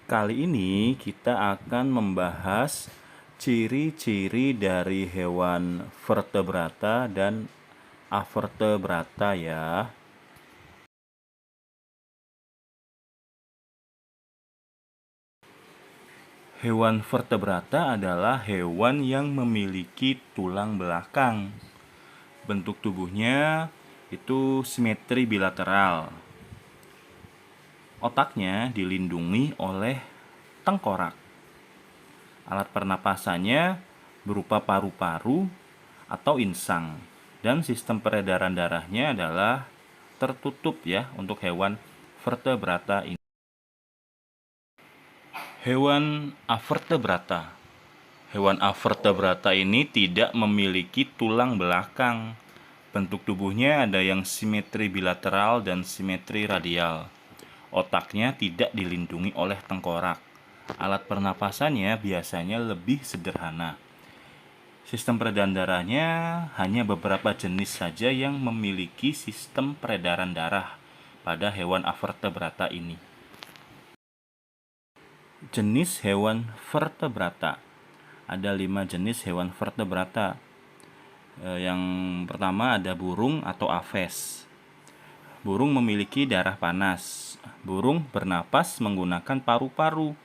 Kali ini kita akan membahas ciri-ciri dari hewan vertebrata dan avertebrata ya. Hewan vertebrata adalah hewan yang memiliki tulang belakang. Bentuk tubuhnya itu simetri bilateral. Otaknya dilindungi oleh tengkorak. Alat pernapasannya berupa paru-paru atau insang. Dan sistem peredaran darahnya adalah tertutup ya untuk hewan vertebrata ini. Hewan avertebrata. Hewan avertebrata ini tidak memiliki tulang belakang. Bentuk tubuhnya ada yang simetri bilateral dan simetri radial. Otaknya tidak dilindungi oleh tengkorak. Alat pernapasannya biasanya lebih sederhana. Sistem peredaran darahnya hanya beberapa jenis saja yang memiliki sistem peredaran darah pada hewan avertebrata ini. Jenis hewan vertebrata. Ada 5 jenis hewan vertebrata. Yang pertama ada burung atau aves. Burung memiliki darah panas. Burung bernapas menggunakan paru-paru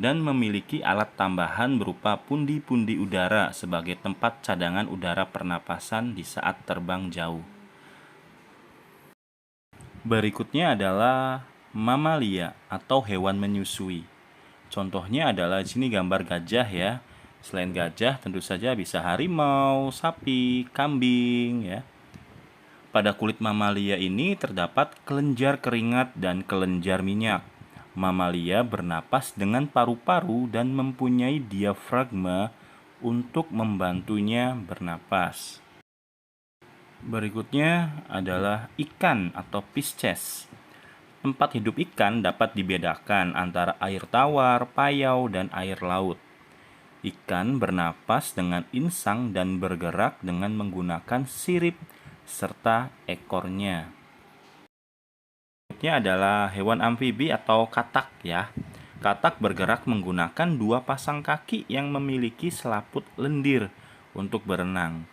dan memiliki alat tambahan berupa pundi-pundi udara sebagai tempat cadangan udara pernapasan di saat terbang jauh. Berikutnya adalah mamalia atau hewan menyusui. Contohnya adalah di sini gambar gajah ya. Selain gajah tentu saja bisa harimau, sapi, kambing ya. Pada kulit mamalia ini terdapat kelenjar keringat dan kelenjar minyak. Mamalia bernapas dengan paru-paru dan mempunyai diafragma untuk membantunya bernapas. Berikutnya adalah ikan atau Pisces. Tempat hidup ikan dapat dibedakan antara air tawar, payau, dan air laut. Ikan bernapas dengan insang dan bergerak dengan menggunakan sirip serta ekornya. Berikutnya adalah hewan amfibi atau katak ya. Katak bergerak menggunakan 2 pasang kaki yang memiliki selaput lendir untuk berenang.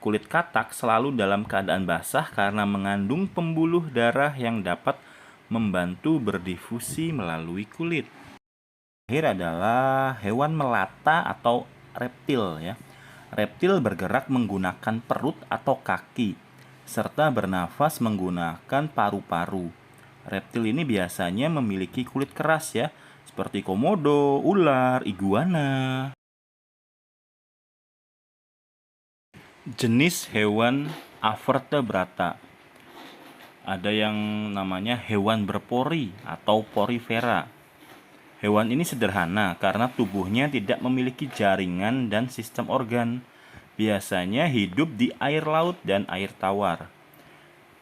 Kulit katak selalu dalam keadaan basah karena mengandung pembuluh darah yang dapat membantu berdifusi melalui kulit. Terakhir adalah hewan melata atau reptil ya. Reptil bergerak menggunakan perut atau kaki serta bernafas menggunakan paru-paru. Reptil ini biasanya memiliki kulit keras ya, seperti komodo, ular, iguana. Jenis hewan avertebrata. Ada yang namanya hewan berpori atau porifera. Hewan ini sederhana karena tubuhnya tidak memiliki jaringan dan sistem organ. Biasanya hidup di air laut dan air tawar.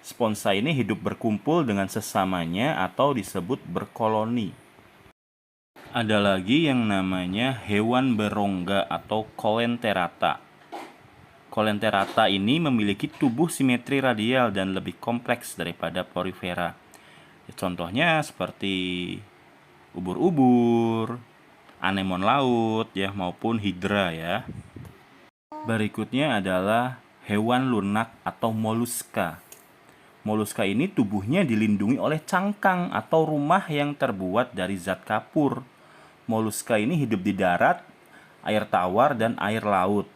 Sponsa ini hidup berkumpul dengan sesamanya atau disebut berkoloni. Ada lagi yang namanya hewan berongga atau Coelenterata. Coelenterata ini memiliki tubuh simetri radial dan lebih kompleks daripada porifera. Contohnya seperti ubur-ubur, anemon laut ya maupun hidra ya. Berikutnya adalah hewan lunak atau moluska. Moluska ini tubuhnya dilindungi oleh cangkang atau rumah yang terbuat dari zat kapur. Moluska ini hidup di darat, air tawar, dan air laut.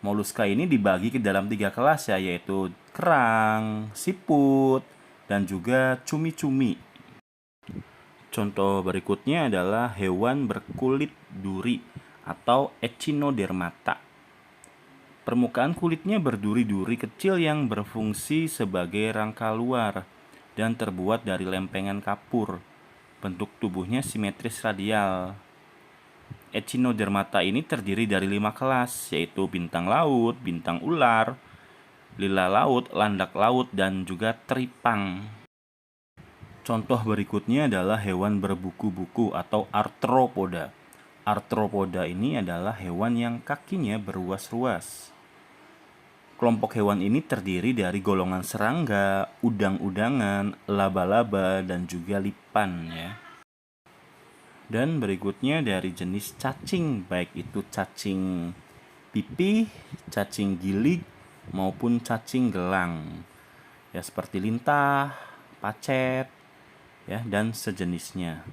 Moluska ini dibagi ke dalam 3 kelas ya, yaitu kerang, siput, dan juga cumi-cumi. Contoh berikutnya adalah hewan berkulit duri atau Echinodermata. Permukaan kulitnya berduri-duri kecil yang berfungsi sebagai rangka luar dan terbuat dari lempengan kapur. Bentuk tubuhnya simetris radial. Echinodermata ini terdiri dari 5 kelas, yaitu bintang laut, bintang ular, lila laut, landak laut, dan juga teripang. Contoh berikutnya adalah hewan berbuku-buku atau arthropoda. Arthropoda ini adalah hewan yang kakinya beruas-ruas. Kelompok hewan ini terdiri dari golongan serangga, udang-udangan, laba-laba, dan juga lipan ya. Dan berikutnya dari jenis cacing, baik itu cacing pipih, cacing gilig, maupun cacing gelang. Ya, seperti lintah, pacet, ya, dan sejenisnya.